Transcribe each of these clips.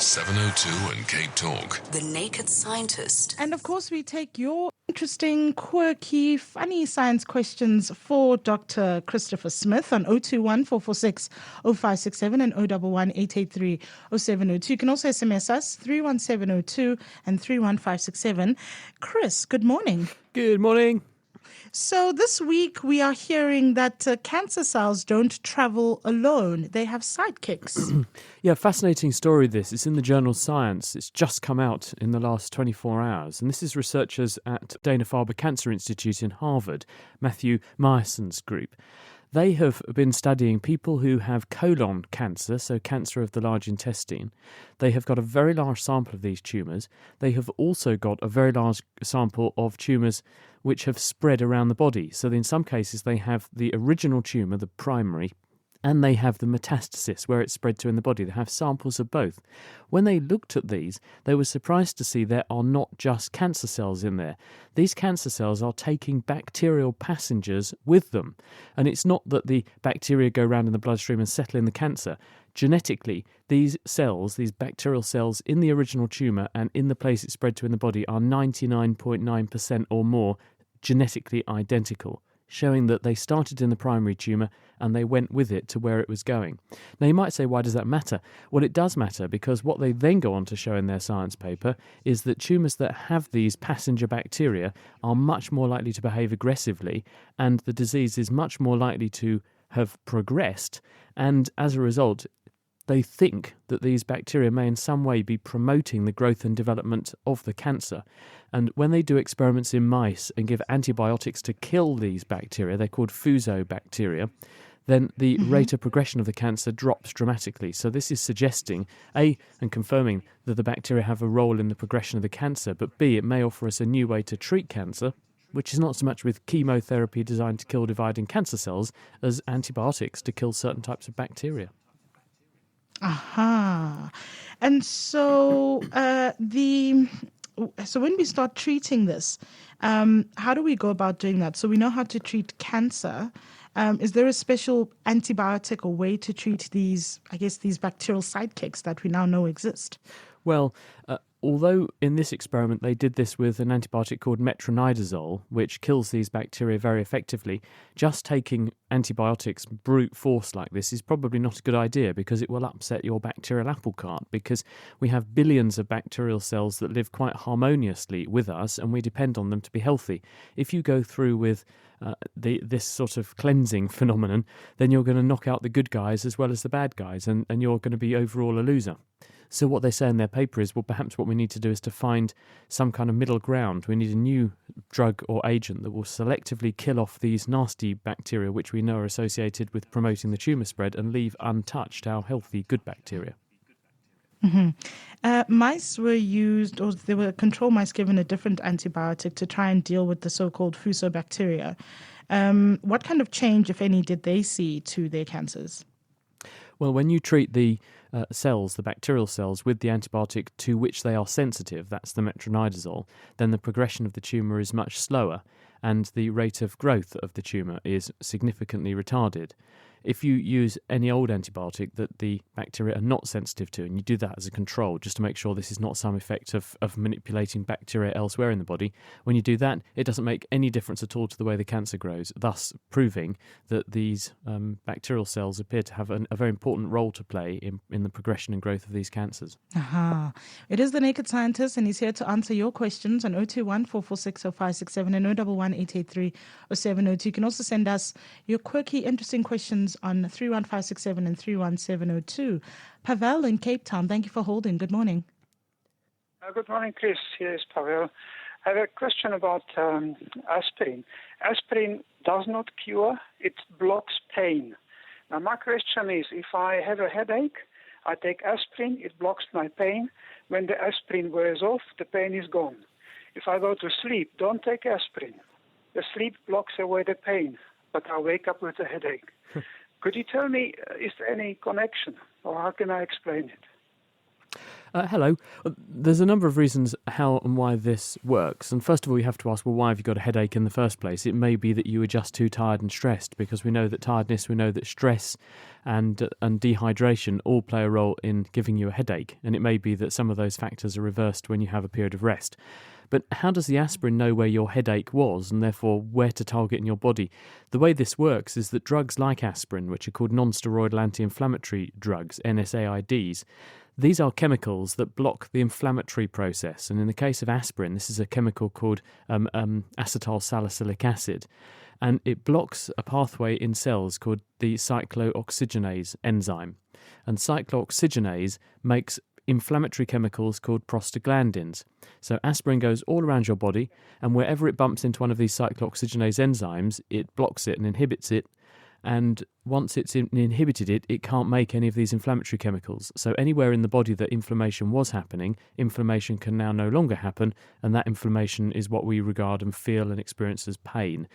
702 and Cape Talk. The Naked Scientist. And of course, we take your interesting, quirky, funny science questions for Dr. Christopher Smith on 021 446 0567 and 011 883 0702. You can also SMS us 31702 and 31567. Chris, good morning. Good morning. So this week we are hearing that cancer cells don't travel alone. They have sidekicks. Yeah, fascinating story this. It's in the journal Science. It's just come out in the last 24 hours. And this is researchers at Dana-Farber Cancer Institute in Harvard, Matthew Meyerson's group. They have been studying people who have colon cancer, so cancer of the large intestine. They have got a very large sample of these tumours. They have also got a very large sample of tumours which have spread around the body. So in some cases they have the original tumour, the primary, and they have the metastasis where it's spread to in the body. They have samples of both. When they looked at these, they were surprised to see there are not just cancer cells in there. These cancer cells are taking bacterial passengers with them. And it's not that the bacteria go around in the bloodstream and settle in the cancer. Genetically, these cells, these bacterial cells in the original tumour and in the place it's spread to in the body are 99.9% or more genetically identical, showing that they started in the primary tumour and they went with it to where it was going. Now you might say, why does that matter? Well, it does matter because what they then go on to show in their science paper is that tumours that have these passenger bacteria are much more likely to behave aggressively, and the disease is much more likely to have progressed, and as a result they think that these bacteria may in some way be promoting the growth and development of the cancer. And when they do experiments in mice and give antibiotics to kill these bacteria, they're called fusobacteria, then the rate of progression of the cancer drops dramatically. So this is suggesting, A, and confirming that the bacteria have a role in the progression of the cancer, but B, it may offer us a new way to treat cancer, which is not so much with chemotherapy designed to kill dividing cancer cells as antibiotics to kill certain types of bacteria. Aha. And so so when we start treating this, how do we go about doing that? So we know how to treat cancer. Is there a special antibiotic or way to treat these bacterial sidekicks that we now know exist? Well, although in this experiment they did this with an antibiotic called metronidazole, which kills these bacteria very effectively, just taking antibiotics brute force like this is probably not a good idea because it will upset your bacterial apple cart, because we have billions of bacterial cells that live quite harmoniously with us and we depend on them to be healthy. If you go through with this sort of cleansing phenomenon, then you're going to knock out the good guys as well as the bad guys, and you're going to be overall a loser. So what they say in their paper is, well, perhaps what we need to do is to find some kind of middle ground. We need a new drug or agent that will selectively kill off these nasty bacteria, which we know are associated with promoting the tumour spread, and leave untouched our healthy good bacteria. Mice were used, or there were control mice given a different antibiotic to try and deal with the so-called fusobacteria. What kind of change, if any, did they see to their cancers? Well, when you treat the cells, the bacterial cells, with the antibiotic to which they are sensitive, that's the metronidazole, then the progression of the tumour is much slower and the rate of growth of the tumour is significantly retarded. If you use any old antibiotic that the bacteria are not sensitive to, and you do that as a control just to make sure this is not some effect of manipulating bacteria elsewhere in the body, when you do that, it doesn't make any difference at all to the way the cancer grows, thus proving that these bacterial cells appear to have a very important role to play in the progression and growth of these cancers. Aha. It is the Naked Scientist, and he's here to answer your questions on 021 446 0567 and 011 883 0702. You can also send us your quirky, interesting questions on 31567 and 31702. Pavel in Cape Town, thank you for holding. Good morning. Good morning, Chris. Here is Pavel. I have a question about aspirin. Aspirin does not cure, it blocks pain. Now, my question is, if I have a headache, I take aspirin, it blocks my pain. When the aspirin wears off, the pain is gone. If I go to sleep, don't take aspirin. The sleep blocks away the pain, but I wake up with a headache. Could you tell me, is there any connection, or how can I explain it? Hello. There's a number of reasons how and why this works. And first of all, you have to ask, well, why have you got a headache in the first place? It may be that you were just too tired and stressed, because we know that tiredness, we know that stress and dehydration all play a role in giving you a headache. And it may be that some of those factors are reversed when you have a period of rest. But how does the aspirin know where your headache was and therefore where to target in your body? The way this works is that drugs like aspirin, which are called non-steroidal anti-inflammatory drugs, NSAIDs, these are chemicals that block the inflammatory process. And in the case of aspirin, this is a chemical called acetyl salicylic acid. And it blocks a pathway in cells called the cyclooxygenase enzyme. And cyclooxygenase makes inflammatory chemicals called prostaglandins. So aspirin goes all around your body, and wherever it bumps into one of these cyclooxygenase enzymes, it blocks it and inhibits it. And once it's inhibited it, it can't make any of these inflammatory chemicals. So anywhere in the body that inflammation was happening, inflammation can now no longer happen, and that inflammation is what we regard and feel and experience as pain.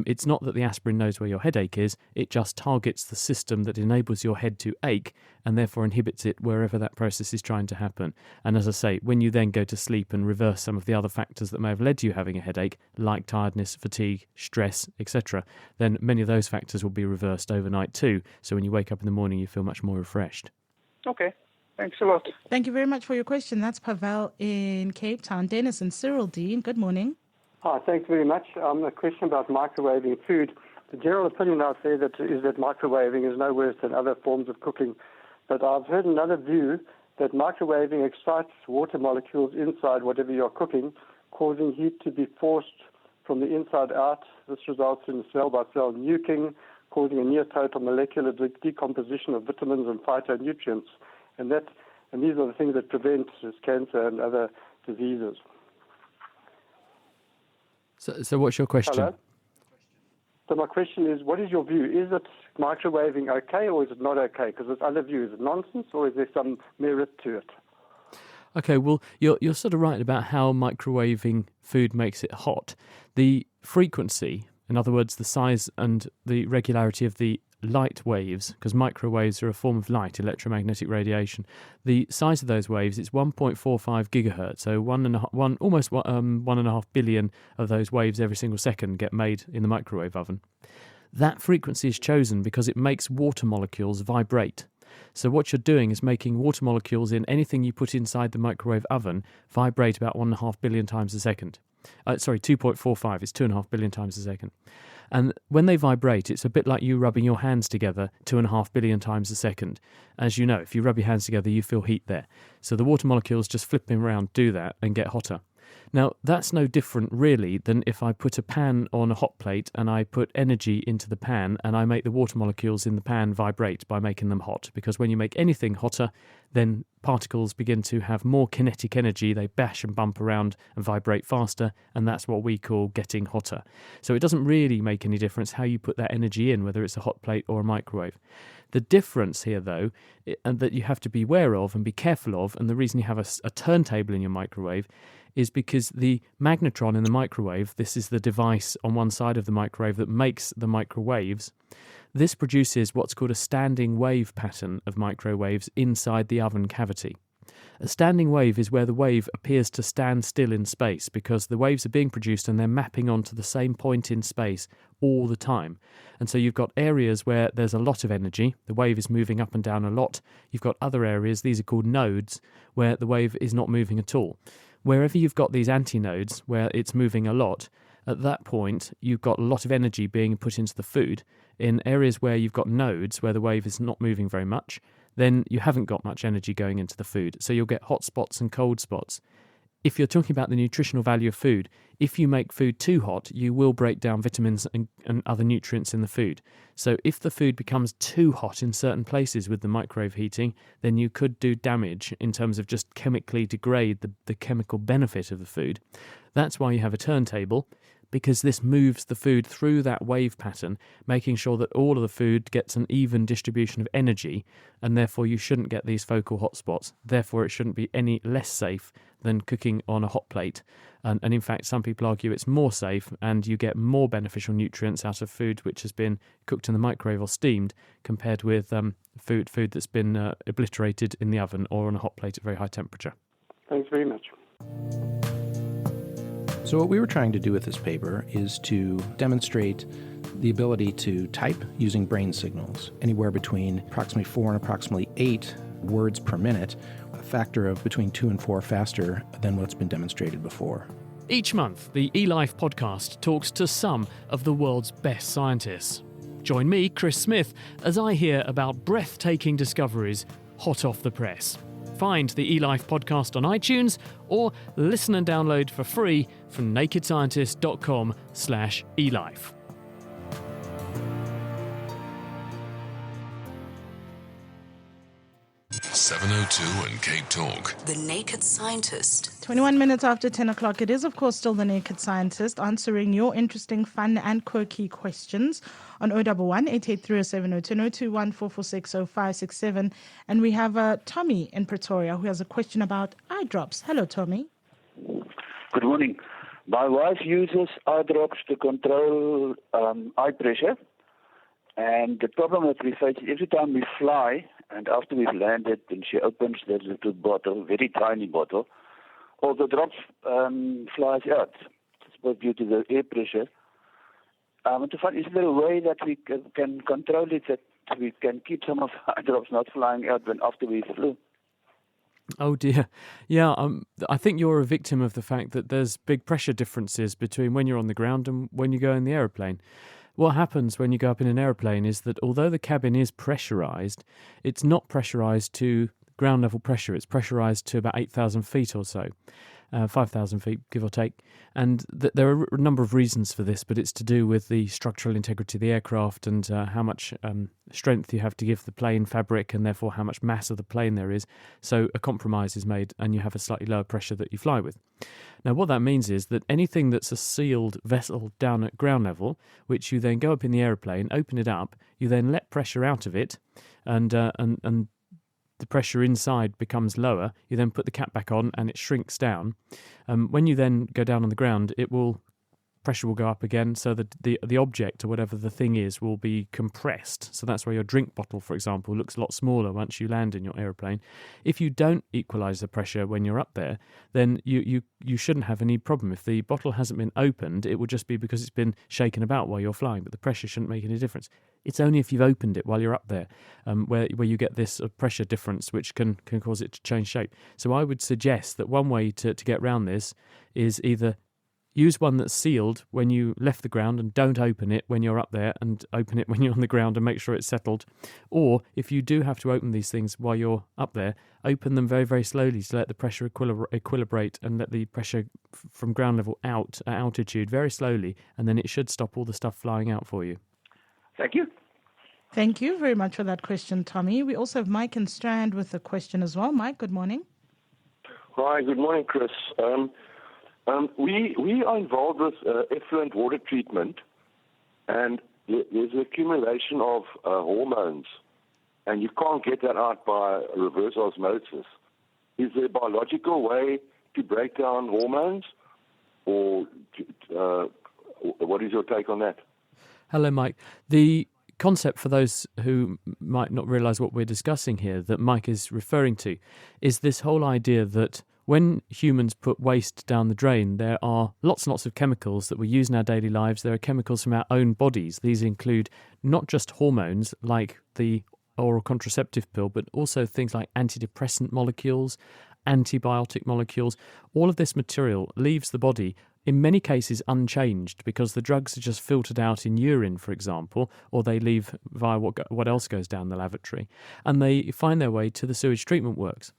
It's not that the aspirin knows where your headache is, it just targets the system that enables your head to ache and therefore inhibits it wherever that process is trying to happen. And as I say, when you then go to sleep and reverse some of the other factors that may have led to you having a headache, like tiredness, fatigue, stress, etc., then many of those factors will be reversed overnight too. So when you wake up in the morning, you feel much more refreshed. Okay. Thanks a lot. Thank you very much for your question. That's Pavel in Cape Town. Dennis and Cyril Dean, good morning. Hi, thanks very much. A question about microwaving food. The general opinion out there is that microwaving is no worse than other forms of cooking. But I've heard another view that microwaving excites water molecules inside whatever you're cooking, causing heat to be forced from the inside out. This results in cell-by-cell nuking, causing a near-total molecular decomposition of vitamins and phytonutrients. And these are the things that prevent cancer and other diseases. So what's your question? Hello? So my question is, what is your view? Is it microwaving okay or is it not okay? Because there's other views. Is it nonsense or is there some merit to it? Okay, well, you're sort of right about how microwaving food makes it hot. The frequency, in other words, the size and the regularity of the light waves, because microwaves are a form of light, electromagnetic radiation. The size of those waves is 1.45 gigahertz, so almost 1.5 billion of those waves every single second get made in the microwave oven. That frequency is chosen because it makes water molecules vibrate. So what you're doing is making water molecules in anything you put inside the microwave oven vibrate about 1.5 billion times a second. 2.45, it's 2.5 billion times a second. And when they vibrate, it's a bit like you rubbing your hands together 2.5 billion times a second. As you know, if you rub your hands together, you feel heat there. So the water molecules just flipping around do that and get hotter. Now, that's no different really than if I put a pan on a hot plate and I put energy into the pan and I make the water molecules in the pan vibrate by making them hot. Because when you make anything hotter, then particles begin to have more kinetic energy. They bash and bump around and vibrate faster, and that's what we call getting hotter. So it doesn't really make any difference how you put that energy in, whether it's a hot plate or a microwave. The difference here, though, and that you have to be aware of and be careful of, and the reason you have a turntable in your microwave, is because the magnetron in the microwave, this is the device on one side of the microwave that makes the microwaves, this produces what's called a standing wave pattern of microwaves inside the oven cavity. A standing wave is where the wave appears to stand still in space because the waves are being produced and they're mapping onto the same point in space all the time. And so you've got areas where there's a lot of energy, the wave is moving up and down a lot. You've got other areas, these are called nodes, where the wave is not moving at all. Wherever you've got these antinodes, where it's moving a lot, at that point you've got a lot of energy being put into the food. In areas where you've got nodes, where the wave is not moving very much, then you haven't got much energy going into the food. So you'll get hot spots and cold spots. If you're talking about the nutritional value of food, if you make food too hot, you will break down vitamins and other nutrients in the food. So if the food becomes too hot in certain places with the microwave heating, then you could do damage in terms of just chemically degrade the chemical benefit of the food. That's why you have a turntable. because this moves the food through that wave pattern, making sure that all of the food gets an even distribution of energy, and therefore you shouldn't get these focal hotspots. Therefore, it shouldn't be any less safe than cooking on a hot plate. And in fact, some people argue it's more safe and you get more beneficial nutrients out of food which has been cooked in the microwave or steamed compared with food that's been obliterated in the oven or on a hot plate at very high temperature. Thanks very much. So what we were trying to do with this paper is to demonstrate the ability to type using brain signals, anywhere between approximately 4 and approximately 8 words per minute, a factor of between 2 and 4 faster than what's been demonstrated before. Each month, the eLife podcast talks to some of the world's best scientists. Join me, Chris Smith, as I hear about breathtaking discoveries hot off the press. Find the eLife podcast on iTunes or listen and download for free from nakedscientist.com/elife. .702 and Cape Talk. The Naked Scientist. 21 minutes after 10 o'clock. It is, of course, still the Naked Scientist answering your interesting, fun and quirky questions on 011 883 0702 021 446 0567. And we have Tommy in Pretoria who has a question about eye drops. Hello, Tommy. Good morning. My wife uses eye drops to control eye pressure. And the problem that we face is every time we fly, and after we've landed, and she opens that little bottle, very tiny bottle, all the drops flies out. It's due to the air pressure. To find, is there a way that we can control it, that we can keep some of the eye drops not flying out when after we flew? Oh dear. Yeah, I think you're a victim of the fact that there's big pressure differences between when you're on the ground and when you go in the aeroplane. What happens when you go up in an aeroplane is that although the cabin is pressurised, it's not pressurised to ground level pressure. It's pressurised to about 8,000 feet or so, 5,000 feet, give or take. And there are a number of reasons for this, but it's to do with the structural integrity of the aircraft and how much strength you have to give the plane fabric and therefore how much mass of the plane there is. So a compromise is made and you have a slightly lower pressure that you fly with. Now, what that means is that anything that's a sealed vessel down at ground level, which you then go up in the aeroplane, open it up, you then let pressure out of it, and the pressure inside becomes lower. You then put the cap back on, and it shrinks down. When you then go down on the ground, pressure will go up again, so that the object or whatever the thing is will be compressed. So that's why your drink bottle, for example, looks a lot smaller once you land in your aeroplane. If you don't equalise the pressure when you're up there, then you shouldn't have any problem. If the bottle hasn't been opened, it will just be because it's been shaken about while you're flying, but the pressure shouldn't make any difference. It's only if you've opened it while you're up there where you get this pressure difference, which can cause it to change shape. So I would suggest that one way to get around this is either use one that's sealed when you left the ground and don't open it when you're up there, and open it when you're on the ground and make sure it's settled. Or if you do have to open these things while you're up there, open them very, very slowly to let the pressure equilibrate and let the pressure from ground level out at altitude very slowly, and then it should stop all the stuff flying out for you. Thank you. Thank you very much for that question, Tommy. We also have Mike and Strand with a question as well. Mike, good morning. Hi, good morning, Chris. We are involved with effluent water treatment, and there's an accumulation of hormones, and you can't get that out by reverse osmosis. Is there a biological way to break down hormones, or what is your take on that? Hello, Mike. The concept, for those who might not realise what we're discussing here, that Mike is referring to, is this whole idea that when humans put waste down the drain, there are lots and lots of chemicals that we use in our daily lives. There are chemicals from our own bodies. These include not just hormones like the oral contraceptive pill, but also things like antidepressant molecules, antibiotic molecules. All of this material leaves the body in many cases unchanged because the drugs are just filtered out in urine, for example, or they leave via what else goes down the lavatory, and they find their way to the sewage treatment works.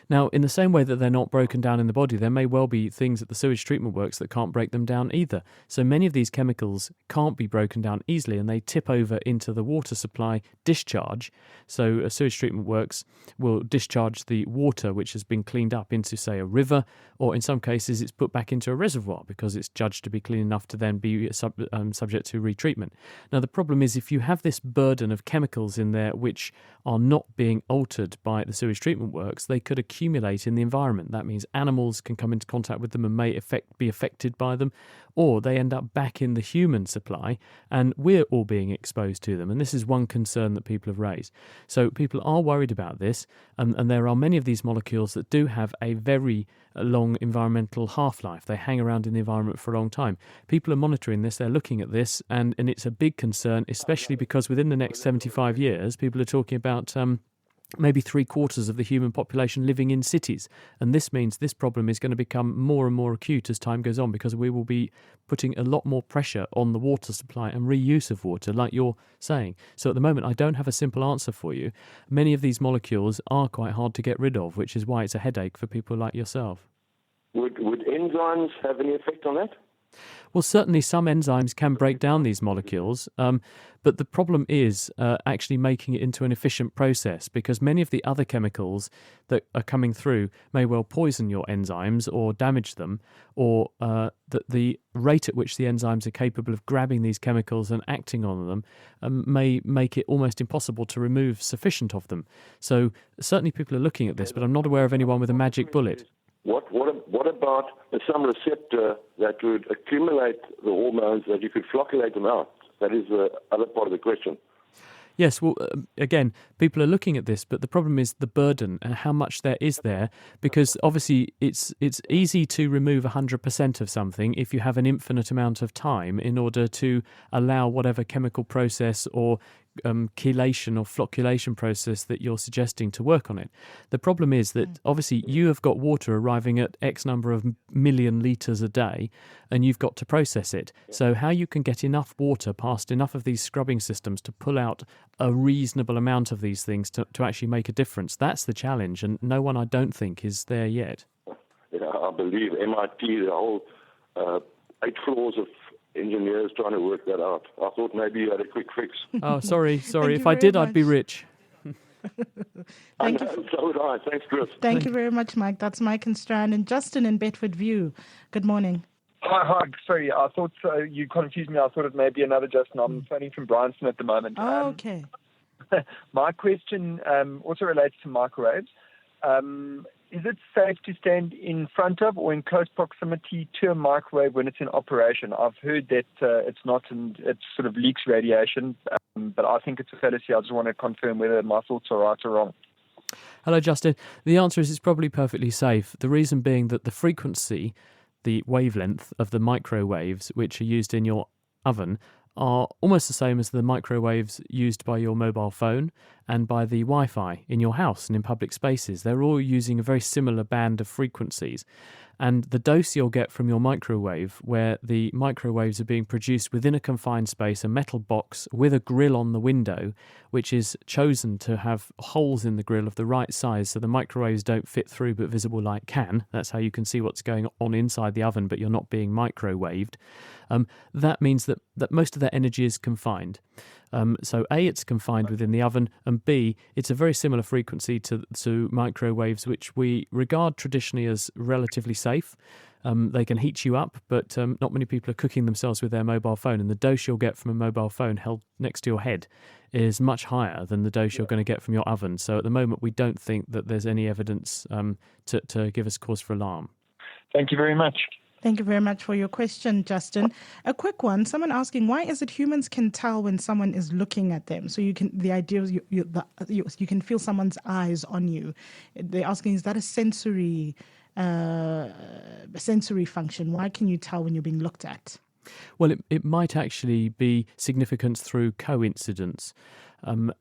Now, in the same way that they're not broken down in the body, there may well be things at the sewage treatment works that can't break them down either. So many of these chemicals can't be broken down easily, and they tip over into the water supply discharge. So a sewage treatment works will discharge the water which has been cleaned up into, say, a river, or in some cases it's put back into a reservoir because it's judged to be clean enough to then be subject to retreatment. Now, the problem is if you have this burden of chemicals in there which are not being altered by the sewage treatment works, they could accumulate in the environment. That means animals can come into contact with them and may be affected by them, or they end up back in the human supply and we're all being exposed to them. And this is one concern that people have raised. So people are worried about this, and there are many of these molecules that do have a very long environmental half-life. They hang around in the environment for a long time. People are monitoring this, they're looking at this, and it's a big concern, especially because within the next 75 years, people are talking about maybe 3/4 of the human population living in cities. And this means this problem is going to become more and more acute as time goes on, because we will be putting a lot more pressure on the water supply and reuse of water, like you're saying. So at the moment, I don't have a simple answer for you. Many of these molecules are quite hard to get rid of, which is why it's a headache for people like yourself. Would enzymes have any effect on that? Well, certainly some enzymes can break down these molecules, but the problem is actually making it into an efficient process, because many of the other chemicals that are coming through may well poison your enzymes or damage them, or that the rate at which the enzymes are capable of grabbing these chemicals and acting on them may make it almost impossible to remove sufficient of them. So certainly people are looking at this, but I'm not aware of anyone with a magic bullet. What about some receptor that would accumulate the hormones that you could flocculate them out? That is the other part of the question. Yes, well, again, people are looking at this, but the problem is the burden and how much there is there, because obviously it's easy to remove 100% of something if you have an infinite amount of time in order to allow whatever chemical process or chelation or flocculation process that you're suggesting to work on it. The problem is that obviously you have got water arriving at X number of million litres a day, and you've got to process it. So how you can get enough water past enough of these scrubbing systems to pull out a reasonable amount of these things to actually make a difference, that's the challenge, and no one, I don't think, is there yet. Yeah, I believe MIT, the whole 8 floors of engineers trying to work that out. I thought maybe you had a quick fix. Oh, sorry. If I did, I'd be rich. Thank you. So would I. Thanks, Chris. Thank you very much, Mike. That's Mike and Strand. And Justin in Bedford View. Good morning. Hi. Sorry, I thought you confused me. I thought it may be another Justin. I'm phoning from Bryanston at the moment. Oh, okay. My question also relates to microwaves. Is it safe to stand in front of or in close proximity to a microwave when it's in operation? I've heard that it's not, and it sort of leaks radiation, but I think it's a fallacy. I just want to confirm whether my thoughts are right or wrong. Hello, Justin. The answer is it's probably perfectly safe. The reason being that the frequency, the wavelength of the microwaves which are used in your oven are almost the same as the microwaves used by your mobile phone and by the Wi-Fi in your house and in public spaces. They're all using a very similar band of frequencies. And the dose you'll get from your microwave, where the microwaves are being produced within a confined space, a metal box with a grill on the window, which is chosen to have holes in the grill of the right size so the microwaves don't fit through but visible light can. That's how you can see what's going on inside the oven, but you're not being microwaved. That means that most of that energy is confined. So A, it's confined within the oven, and B, it's a very similar frequency to microwaves, which we regard traditionally as relatively safe. They can heat you up, but not many people are cooking themselves with their mobile phone, and the dose you'll get from a mobile phone held next to your head is much higher than the dose you're going to get from your oven. So at the moment, we don't think that there's any evidence to give us cause for alarm. Thank you very much. Thank you very much for your question, Justin. A quick one. Someone asking, why is it humans can tell when someone is looking at them? So the idea is you can feel someone's eyes on you. They're asking, is that a sensory function? Why can you tell when you're being looked at? Well, it might actually be significance through coincidence.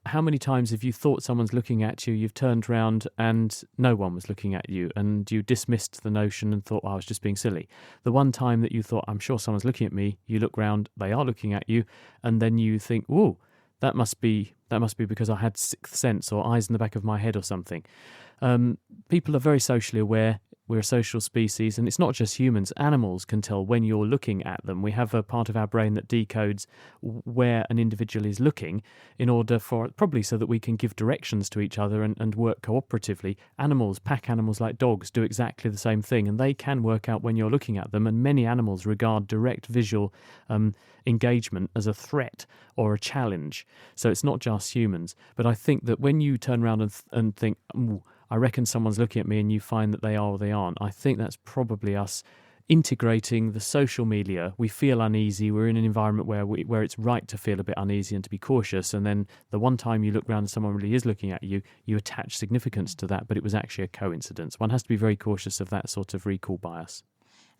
How many times have you thought someone's looking at you, you've turned round and no one was looking at you, and you dismissed the notion and thought, I was just being silly. The one time that you thought, I'm sure someone's looking at me, you look round, they are looking at you, and then you think, whoa, that must be because I had sixth sense or eyes in the back of my head or something. People are very socially aware. We're a social species, and it's not just humans. Animals can tell when you're looking at them. We have a part of our brain that decodes where an individual is looking in order for, probably so that we can give directions to each other and work cooperatively. Animals, pack animals like dogs, do exactly the same thing, and they can work out when you're looking at them, and many animals regard direct visual engagement as a threat or a challenge. So it's not just humans. But I think that when you turn around and think, ooh, I reckon someone's looking at me, and you find that they are or they aren't, I think that's probably us integrating the social media. We feel uneasy. We're in an environment where it's right to feel a bit uneasy and to be cautious. And then the one time you look around and someone really is looking at you, you attach significance to that, but it was actually a coincidence. One has to be very cautious of that sort of recall bias.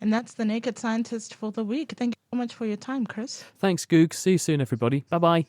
And that's the Naked Scientist for the week. Thank you so much for your time, Chris. Thanks, Goog. See you soon, everybody. Bye-bye.